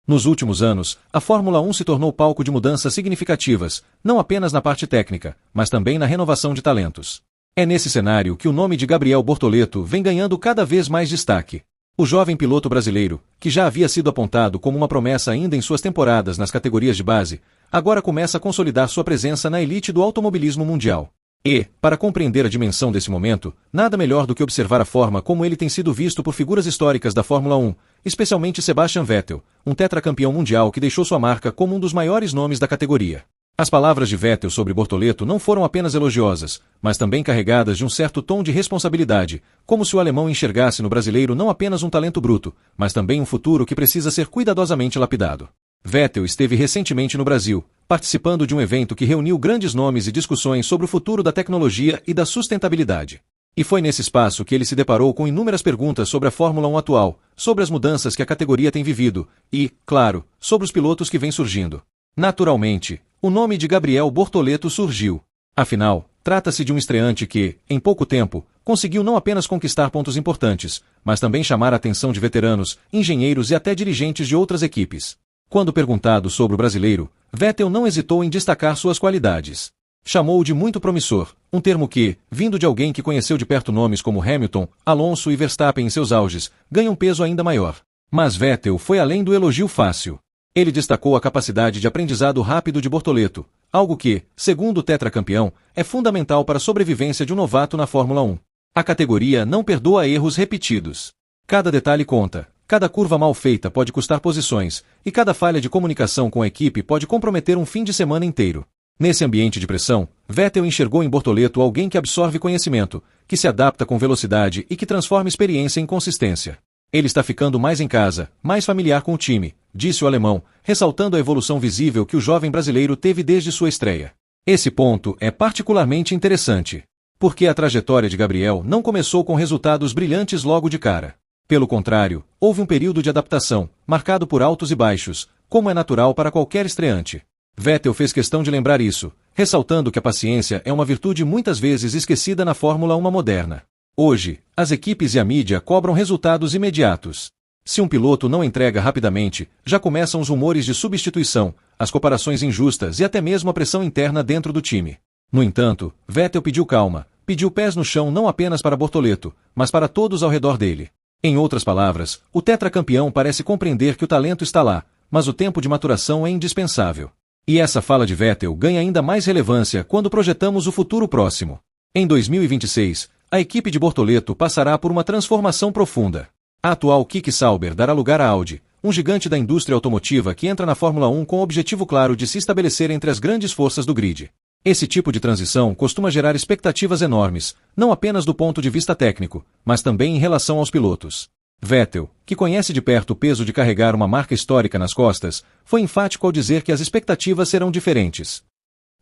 Nos últimos anos, a Fórmula 1 se tornou palco de mudanças significativas, não apenas na parte técnica, mas também na renovação de talentos. É nesse cenário que o nome de Gabriel Bortoleto vem ganhando cada vez mais destaque. O jovem piloto brasileiro, que já havia sido apontado como uma promessa ainda em suas temporadas nas categorias de base, agora começa a consolidar sua presença na elite do automobilismo mundial. E, para compreender a dimensão desse momento, nada melhor do que observar a forma como ele tem sido visto por figuras históricas da Fórmula 1, especialmente Sebastian Vettel, um tetracampeão mundial que deixou sua marca como um dos maiores nomes da categoria. As palavras de Vettel sobre Bortoleto não foram apenas elogiosas, mas também carregadas de um certo tom de responsabilidade, como se o alemão enxergasse no brasileiro não apenas um talento bruto, mas também um futuro que precisa ser cuidadosamente lapidado. Vettel esteve recentemente no Brasil, participando de um evento que reuniu grandes nomes e discussões sobre o futuro da tecnologia e da sustentabilidade. E foi nesse espaço que ele se deparou com inúmeras perguntas sobre a Fórmula 1 atual, sobre as mudanças que a categoria tem vivido e, claro, sobre os pilotos que vêm surgindo. Naturalmente, o nome de Gabriel Bortoleto surgiu. Afinal, trata-se de um estreante que, em pouco tempo, conseguiu não apenas conquistar pontos importantes, mas também chamar a atenção de veteranos, engenheiros e até dirigentes de outras equipes. Quando perguntado sobre o brasileiro, Vettel não hesitou em destacar suas qualidades. Chamou-o de muito promissor, um termo que, vindo de alguém que conheceu de perto nomes como Hamilton, Alonso e Verstappen em seus auges, ganha um peso ainda maior. Mas Vettel foi além do elogio fácil. Ele destacou a capacidade de aprendizado rápido de Bortoleto, algo que, segundo o tetracampeão, é fundamental para a sobrevivência de um novato na Fórmula 1. A categoria não perdoa erros repetidos. Cada detalhe conta. Cada curva mal feita pode custar posições, e cada falha de comunicação com a equipe pode comprometer um fim de semana inteiro. Nesse ambiente de pressão, Vettel enxergou em Bortoleto alguém que absorve conhecimento, que se adapta com velocidade e que transforma experiência em consistência. Ele está ficando mais em casa, mais familiar com o time, disse o alemão, ressaltando a evolução visível que o jovem brasileiro teve desde sua estreia. Esse ponto é particularmente interessante, porque a trajetória de Gabriel não começou com resultados brilhantes logo de cara. Pelo contrário, houve um período de adaptação, marcado por altos e baixos, como é natural para qualquer estreante. Vettel fez questão de lembrar isso, ressaltando que a paciência é uma virtude muitas vezes esquecida na Fórmula 1 moderna. Hoje, as equipes e a mídia cobram resultados imediatos. Se um piloto não entrega rapidamente, já começam os rumores de substituição, as comparações injustas e até mesmo a pressão interna dentro do time. No entanto, Vettel pediu calma, pediu pés no chão não apenas para Bortoleto, mas para todos ao redor dele. Em outras palavras, o tetracampeão parece compreender que o talento está lá, mas o tempo de maturação é indispensável. E essa fala de Vettel ganha ainda mais relevância quando projetamos o futuro próximo. Em 2026, a equipe de Bortoleto passará por uma transformação profunda. A atual Keke Sauber dará lugar à Audi, um gigante da indústria automotiva que entra na Fórmula 1 com o objetivo claro de se estabelecer entre as grandes forças do grid. Esse tipo de transição costuma gerar expectativas enormes, não apenas do ponto de vista técnico, mas também em relação aos pilotos. Vettel, que conhece de perto o peso de carregar uma marca histórica nas costas, foi enfático ao dizer que as expectativas serão diferentes.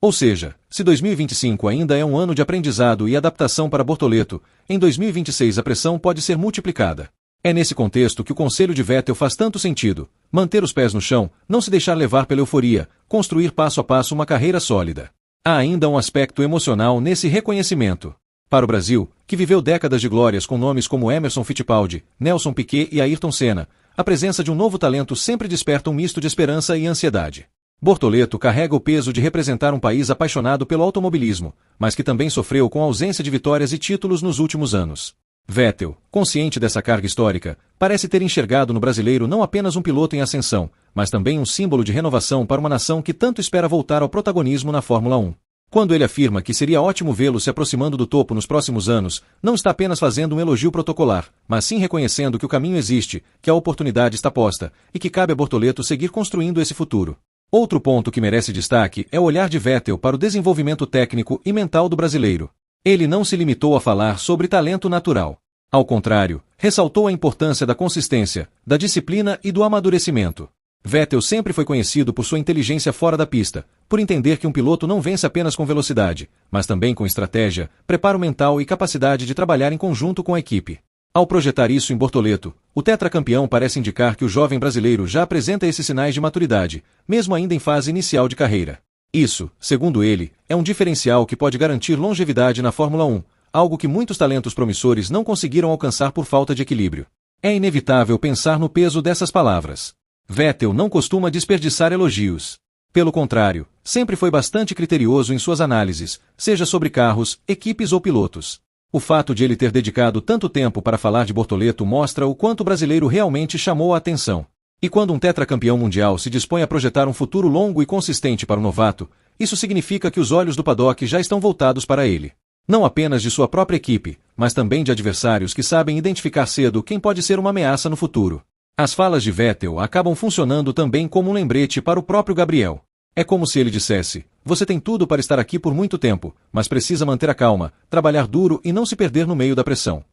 Ou seja, se 2025 ainda é um ano de aprendizado e adaptação para Bortoleto, em 2026 a pressão pode ser multiplicada. É nesse contexto que o conselho de Vettel faz tanto sentido: manter os pés no chão, não se deixar levar pela euforia, construir passo a passo uma carreira sólida. Há ainda um aspecto emocional nesse reconhecimento. Para o Brasil, que viveu décadas de glórias com nomes como Emerson Fittipaldi, Nelson Piquet e Ayrton Senna, a presença de um novo talento sempre desperta um misto de esperança e ansiedade. Bortoleto carrega o peso de representar um país apaixonado pelo automobilismo, mas que também sofreu com a ausência de vitórias e títulos nos últimos anos. Vettel, consciente dessa carga histórica, parece ter enxergado no brasileiro não apenas um piloto em ascensão, mas também um símbolo de renovação para uma nação que tanto espera voltar ao protagonismo na Fórmula 1. Quando ele afirma que seria ótimo vê-lo se aproximando do topo nos próximos anos, não está apenas fazendo um elogio protocolar, mas sim reconhecendo que o caminho existe, que a oportunidade está posta, e que cabe a Bortoleto seguir construindo esse futuro. Outro ponto que merece destaque é o olhar de Vettel para o desenvolvimento técnico e mental do brasileiro. Ele não se limitou a falar sobre talento natural. Ao contrário, ressaltou a importância da consistência, da disciplina e do amadurecimento. Vettel sempre foi conhecido por sua inteligência fora da pista, por entender que um piloto não vence apenas com velocidade, mas também com estratégia, preparo mental e capacidade de trabalhar em conjunto com a equipe. Ao projetar isso em Bortoleto, o tetracampeão parece indicar que o jovem brasileiro já apresenta esses sinais de maturidade, mesmo ainda em fase inicial de carreira. Isso, segundo ele, é um diferencial que pode garantir longevidade na Fórmula 1, algo que muitos talentos promissores não conseguiram alcançar por falta de equilíbrio. É inevitável pensar no peso dessas palavras. Vettel não costuma desperdiçar elogios. Pelo contrário, sempre foi bastante criterioso em suas análises, seja sobre carros, equipes ou pilotos. O fato de ele ter dedicado tanto tempo para falar de Bortoleto mostra o quanto o brasileiro realmente chamou a atenção. E quando um tetracampeão mundial se dispõe a projetar um futuro longo e consistente para o novato, isso significa que os olhos do paddock já estão voltados para ele. Não apenas de sua própria equipe, mas também de adversários que sabem identificar cedo quem pode ser uma ameaça no futuro. As falas de Vettel acabam funcionando também como um lembrete para o próprio Gabriel. É como se ele dissesse: você tem tudo para estar aqui por muito tempo, mas precisa manter a calma, trabalhar duro e não se perder no meio da pressão.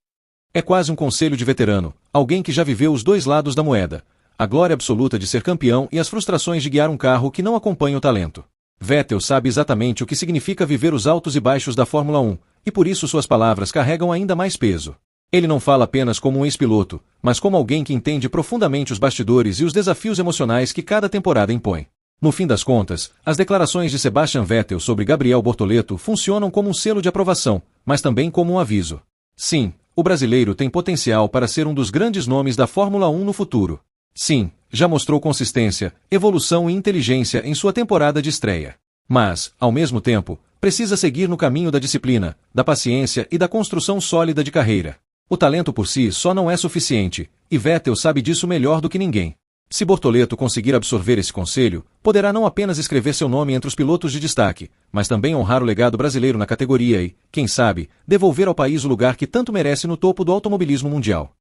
É quase um conselho de veterano, alguém que já viveu os dois lados da moeda, a glória absoluta de ser campeão e as frustrações de guiar um carro que não acompanha o talento. Vettel sabe exatamente o que significa viver os altos e baixos da Fórmula 1, e por isso suas palavras carregam ainda mais peso. Ele não fala apenas como um ex-piloto, mas como alguém que entende profundamente os bastidores e os desafios emocionais que cada temporada impõe. No fim das contas, as declarações de Sebastian Vettel sobre Gabriel Bortoleto funcionam como um selo de aprovação, mas também como um aviso. Sim, o brasileiro tem potencial para ser um dos grandes nomes da Fórmula 1 no futuro. Sim, já mostrou consistência, evolução e inteligência em sua temporada de estreia. Mas, ao mesmo tempo, precisa seguir no caminho da disciplina, da paciência e da construção sólida de carreira. O talento por si só não é suficiente, e Vettel sabe disso melhor do que ninguém. Se Bortoleto conseguir absorver esse conselho, poderá não apenas escrever seu nome entre os pilotos de destaque, mas também honrar o legado brasileiro na categoria e, quem sabe, devolver ao país o lugar que tanto merece no topo do automobilismo mundial.